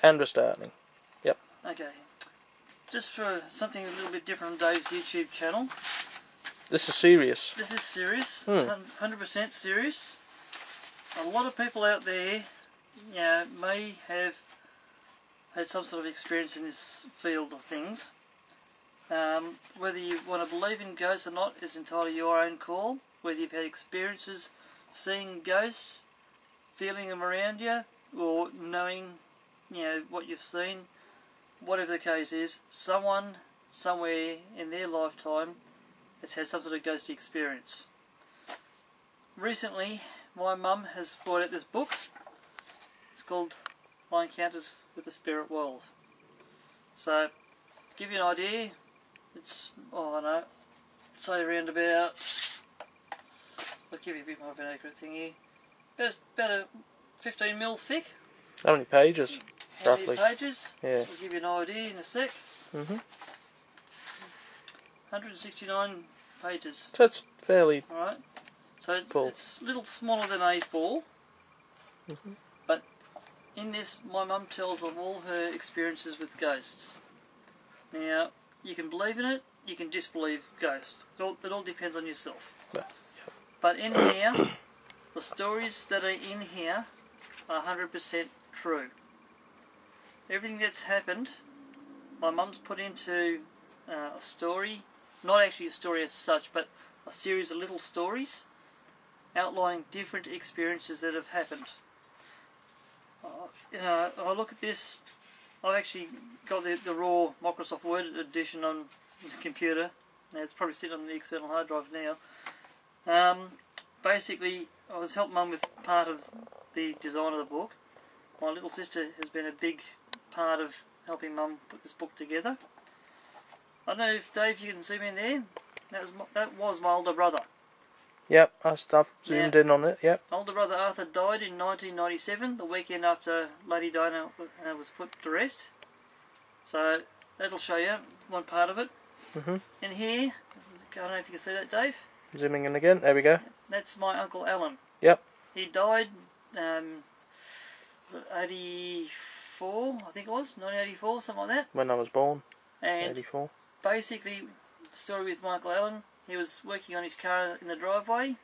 And we're starting. Yep. Okay. Just for something a little bit different on Dave's YouTube channel. This is serious. This is serious. 100% serious. A lot of people out there, may have had some sort of experience in this field of things. Whether you want to believe in ghosts or not is entirely your own call. Whether you've had experiences seeing ghosts, feeling them around you, or knowing, what you've seen, whatever the case is, someone, somewhere in their lifetime has had some sort of ghostly experience. Recently, my mum has brought out this book. It's called My Encounters with the Spirit World. So, to give you an idea, it's, say around about, I'll give you a bit more of an accurate thing here, about a 15 mil thick. How many pages, How roughly? many pages? Yeah. I'll give you an idea in a sec. 169 pages. So it's fairly Alright, so full. it's a little smaller than A4, but in this my mum tells of all her experiences with ghosts. Now, you can believe in it, you can disbelieve ghosts. It all depends on yourself. But in here, the stories that are in here are 100% true. Everything that's happened, my mum's put into a story, not actually a story as such, but a series of little stories outlining different experiences that have happened. I look at this, I've actually got the raw Microsoft Word edition on the computer. Now it's probably sitting on the external hard drive now. Basically, I was helping Mum with part of the design of the book. My little sister has been a big part of helping Mum put this book together. I don't know if Dave, you can see me in there. That was my older brother. Yep, I've zoomed in on it, yep. Older brother Arthur died in 1997, the weekend after Lady Diana was put to rest. So that'll show you one part of it. In here, I don't know if you can see that, Dave. Zooming in again, there we go. That's my Uncle Alan. Yep. He died 84, I think it was, 1984, something like that. When I was born, And 84. basically, the story with Michael Allen, he was working on his car in the driveway.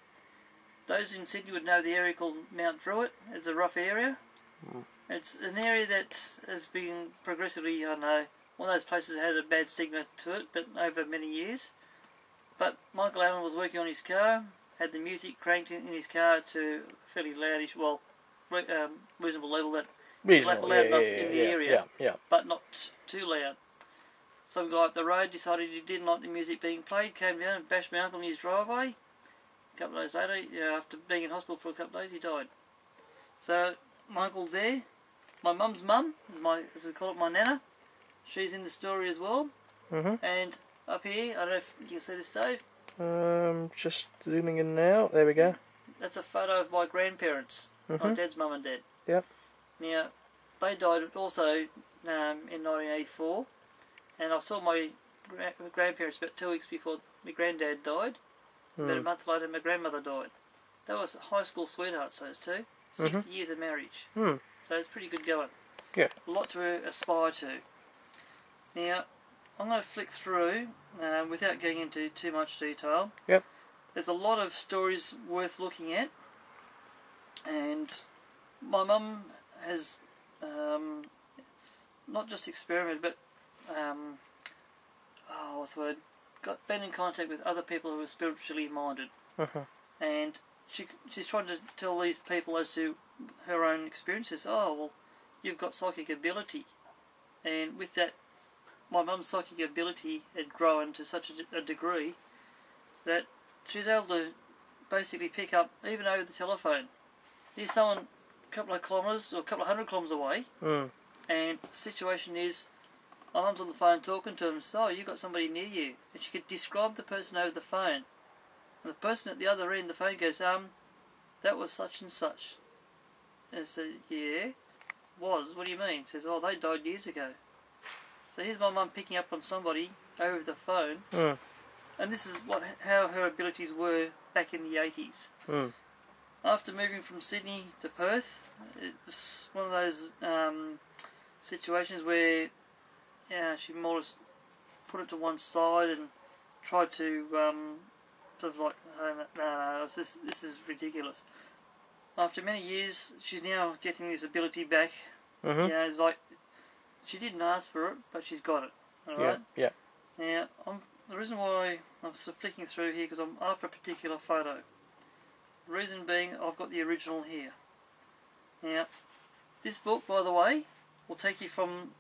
Those in Sydney would know the area called Mount Druitt. It's a rough area. It's an area that has been progressively, one of those places that had a bad stigma to it, but over many years. But Michael Allen was working on his car, had the music cranked in his car to a fairly loudish, reasonable level, that loud enough in the area, but not too loud. Some guy up the road decided he didn't like the music being played, came down and bashed my uncle in his driveway. A couple of days later, after being in hospital for a couple of days, he died. So my uncle's there. My mum's mum, as we call it, my nana, she's in the story as well. And up here, I don't know if you can see this, Dave. Just zooming in now. There we go. That's a photo of my grandparents, my dad's mum and dad. Yep. Now, they died also in 1984, and I saw my grandparents about 2 weeks before my granddad died. About a month later, my grandmother died. That was high school sweethearts, those two. 60 years of marriage. So it's pretty good going. Yeah. A lot to aspire to. Now, I'm going to flick through without getting into too much detail. Yep. There's a lot of stories worth looking at, and my mum has not just experimented, but what's the word? Been in contact with other people who are spiritually minded, and she's trying to tell these people as to her own experiences. Oh, well, you've got psychic ability, and with that, my mum's psychic ability had grown to such a degree that she's able to basically pick up, even over the telephone. Here's someone a couple of kilometres or a couple of 100 kilometres away, and the situation is, my mum's on the phone talking to him, so you've got somebody near you, and she could describe the person over the phone, and the person at the other end of the phone goes, that was such and such. And I said, yeah, was, what do you mean? She says, oh, they died years ago. So here's my mum picking up on somebody over the phone, and this is how her abilities were back in the 80s. After moving from Sydney to Perth, it's one of those situations where she more or less put it to one side and tried to sort of like, no, this is ridiculous. After many years, she's now getting this ability back. Mhm. Yeah, it's like she didn't ask for it, but she's got it. All right. Yeah. Now, the reason why I'm sort of flicking through here because I'm after a particular photo. The reason being, I've got the original here. Now, this book, by the way, will take you from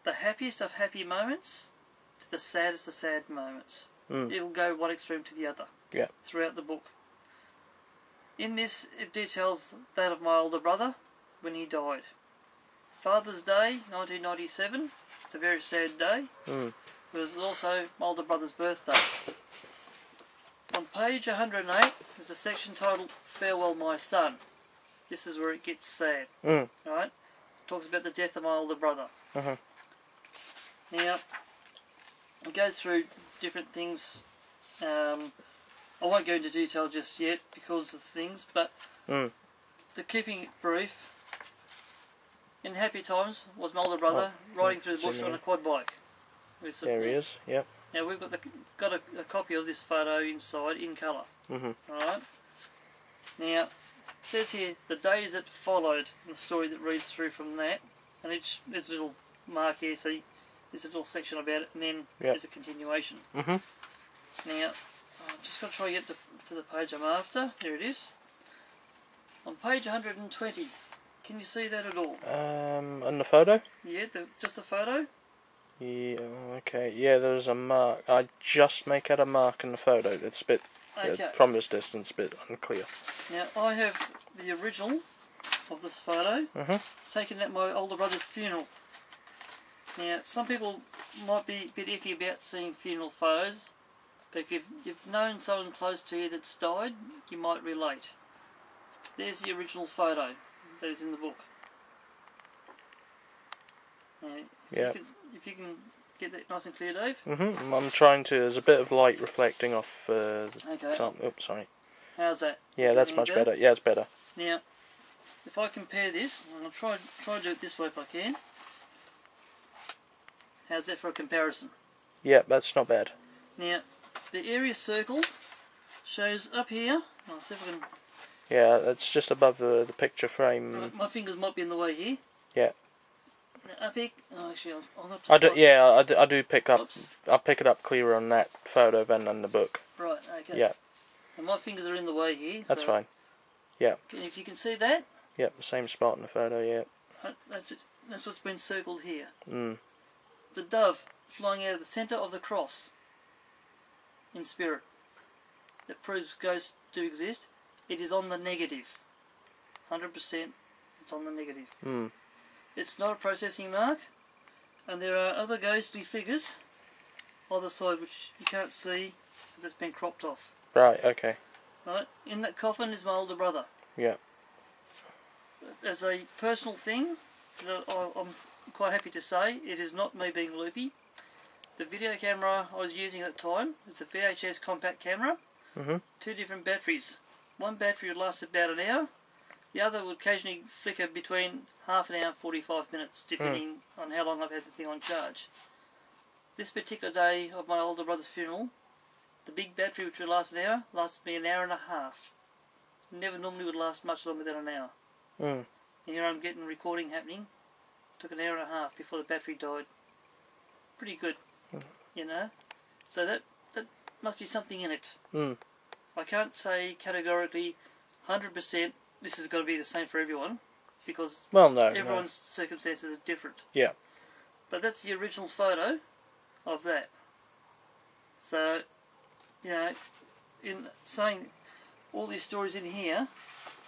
the happiest of happy moments to the saddest of sad moments. It'll go one extreme to the other. Yeah. Throughout the book. In this, it details that of my older brother when he died. Father's Day, 1997. It's a very sad day. It was also my older brother's birthday. On page 108, there's a section titled "Farewell, My Son." This is where it gets sad. Right? It talks about the death of my older brother. Now, it goes through different things. I won't go into detail just yet because of things, but the keeping it brief, in happy times was my older brother riding through the bush on a quad bike. There he is, yep. Now we've got a copy of this photo inside in colour. Alright? Now, it says here, the days that followed, and the story that reads through from that, and there's a little mark here, so there's a little section about it, and then there's a continuation. Now, I'm just going to try to get to the page I'm after. There it is. On page 120. Can you see that at all? On the photo? Yeah, just the photo? Yeah, okay. Yeah, there's a mark. I just make out a mark in the photo. It's a bit, from this distance, a bit unclear. Now, I have the original of this photo. It's taken at my older brother's funeral. Now, some people might be a bit iffy about seeing funeral photos. But if you've known someone close to you that's died, you might relate. There's the original photo that is in the book. If you can get that nice and clear, Dave. I'm trying to. There's a bit of light reflecting off the top. Oops, sorry. How's that? Yeah, that's much better. Yeah, it's better. Now, if I compare this, I'm going to try to do it this way if I can. How's that for a comparison? Yeah, that's not bad. Now, the area circled shows up here. I'll see if I can... Yeah, that's just above the picture frame. Right, my fingers might be in the way here. Yeah. Now, up here... Oh, actually, I'll have to... I do pick up... Oops. I'll pick it up clearer on that photo than on the book. Right, okay. Yeah. And my fingers are in the way here. That's fine. Yeah. If you can see that... Yep, the same spot in the photo, yeah. That's it. That's what's been circled here. The dove flying out of the centre of the cross in spirit. That proves ghosts do exist. It is on the negative. 100% it's on the negative. It's not a processing mark, and there are other ghostly figures either side which you can't see because it's been cropped off. Right, okay. Right, in that coffin is my older brother. Yeah. As a personal thing, that I'm quite happy to say, it is not me being loopy. The video camera I was using at the time is a VHS compact camera. 2 different batteries. One battery would last about an hour. The other would occasionally flicker between half an hour and 45 minutes, depending on how long I've had the thing on charge. This particular day of my older brother's funeral, the big battery, which would last an hour, lasted me an hour and a half. Never normally would last much longer than an hour. And here I'm getting recording happening. Took an hour and a half before the battery died. Pretty good, you know. So that must be something in it. I can't say categorically 100% this is going to be the same for everyone, because everyone's circumstances are different. Yeah. But that's the original photo of that. So, you know, in saying all these stories in here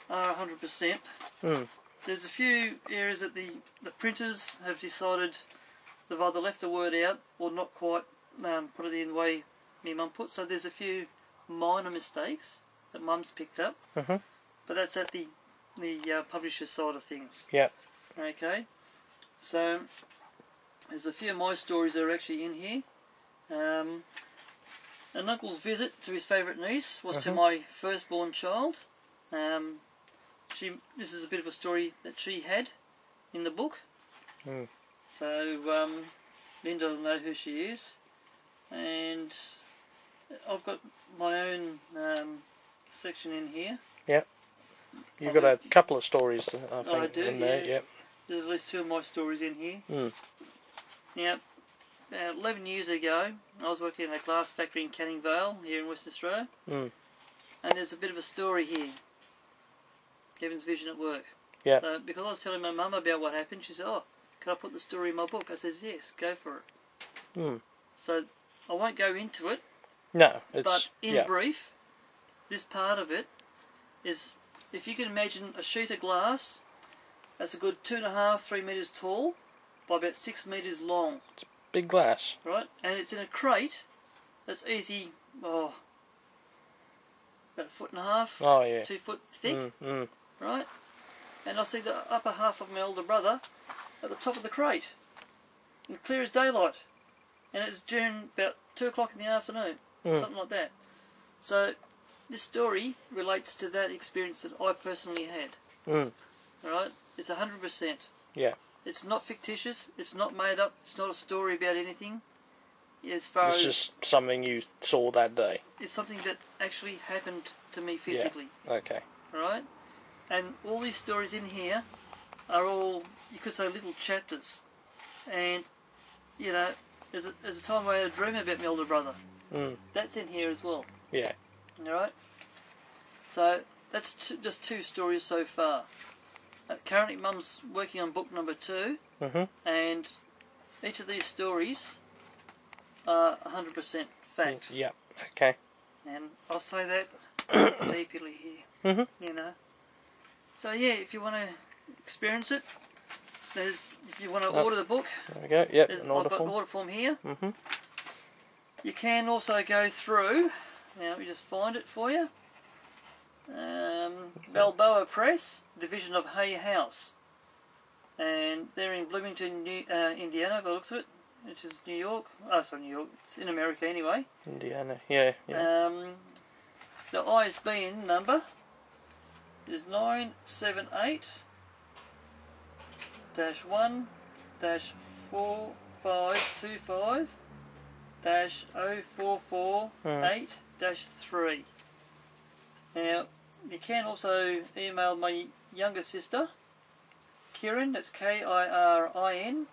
are 100%. There's a few areas that the printers have decided they've either left a word out or not quite put it in the way me mum put. So there's a few minor mistakes that mum's picked up. But that's at the publisher's side of things. Yeah. Okay. So there's a few of my stories that are actually in here. An uncle's visit to his favourite niece was to my firstborn child. This is a bit of a story that she had in the book. So Linda will know who she is, and I've got my own section in here. Yep. You've got a couple of stories, I think, I do, in there. yeah. Yep. There's at least 2 of my stories in here. Mm. Now, about 11 years ago, I was working in a glass factory in Canning Vale, here in Western Australia. Mm. And there's a bit of a story here. Kevin's vision at work. Yeah. So, because I was telling my mum about what happened, she said, "Oh, can I put the story in my book?" I says, "Yes, go for it." Mm. So, I won't go into it, No, it's... but in brief, this part of it is, if you can imagine a sheet of glass that's a good 2.5, 3 metres tall by about 6 metres long. It's big glass. Right? And it's in a crate that's easy, about 1.5 foot, Oh, yeah. 2 foot thick. Mm. Right? And I see the upper half of my older brother at the top of the crate, and clear as daylight. And it's during about 2 o'clock in the afternoon, something like that. So, this story relates to that experience that I personally had. Mm. Right? It's 100%. Yeah. It's not fictitious, it's not made up, it's not a story about anything. As far It's as just something you saw that day. it's something that actually happened to me physically. Yeah. Okay. Right? And all these stories in here are all, you could say, little chapters. And, you know, there's a time where I had a dream about my older brother. Mm. That's in here as well. Yeah. Alright? So, that's just 2 stories so far. Currently, Mum's working on book number 2. Mm-hmm. And each of these stories are 100% fact. Yeah. Okay. And I'll say that deeply here. Mm-hmm. You know. So yeah, if you want to experience it, if you want to order the book, there we go. Yep. I've An order got form. an order form here. Mm-hmm. You can also go through. Now let me just find it for you. Balboa Press, division of Hay House, and they're in Bloomington, Indiana, by the looks of it, which is New York. Oh, sorry, New York. It's in America anyway. Indiana. Yeah. Yeah. The ISBN number is 978-1-4525-0448-3. Now, you can also email my younger sister, Kirin, that's Kirin,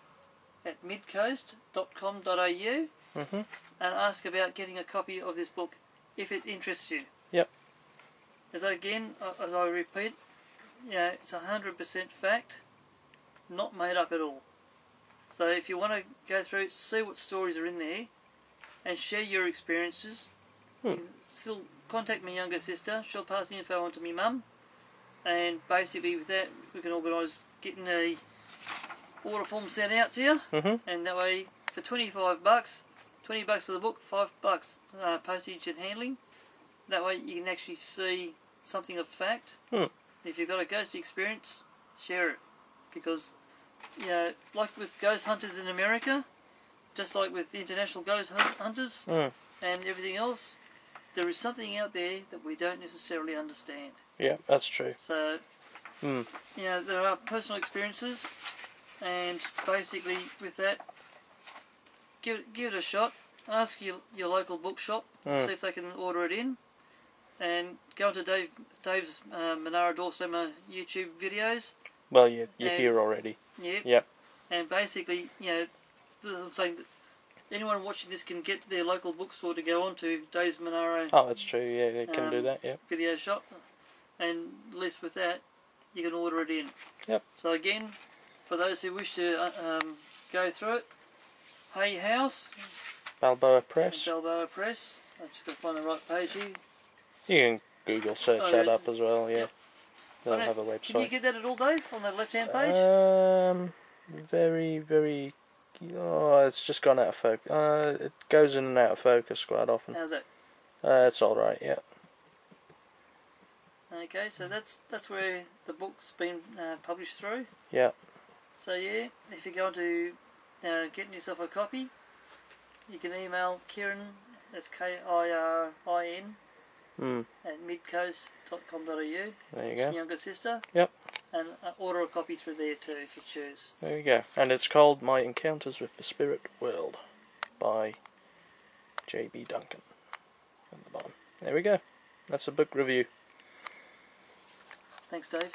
at midcoast.com.au, Mm-hmm. and ask about getting a copy of this book if it interests you. Yep. As I repeat, yeah, it's 100% fact, not made up at all. So if you want to go through it, see what stories are in there, and share your experiences, you can still contact my younger sister. She'll pass the info on to me mum, and basically with that we can organise getting a order form sent out to you, and that way for $25, $20 for the book, $5 postage and handling. That way you can actually see something of fact. If you've got a ghost experience, share it, because you know, like with ghost hunters in America, just like with international ghost hunters and everything else, there is something out there that we don't necessarily understand. Yeah, that's true. So, you know, there are personal experiences, and basically with that, give it a shot. Ask your local bookshop, see if they can order it in, and go into Dave's Monaro Dorsema YouTube videos. Well, you're here already. Yep. And basically, you know, I'm saying that anyone watching this can get their local bookstore to go on to Dave's Monaro. Oh, that's true. Yeah, they can do that. Yep. Video shop, and at least with that, you can order it in. Yep. So again, for those who wish to go through it, Hay House, Balboa Press. Balboa Press. I've just got to find the right page here. You can Google search that up as well. Yeah. Yep. They'll have a website. Can you get that at all, Dave, on the left-hand page? Very. Oh, it's just gone out of focus. It goes in and out of focus quite often. How's that? It's all right. Yeah. Okay, so that's where the book's been published through. Yeah. So yeah, if you're going to getting yourself a copy, you can email Kirin, that's Kirin, at midcoast.com.au. There you go. Younger sister. Yep. And order a copy through there too if you choose. There you go. And it's called My Encounters with the Spirit World by J.B. Duncan. At the bottom. There we go. That's a book review. Thanks, Dave.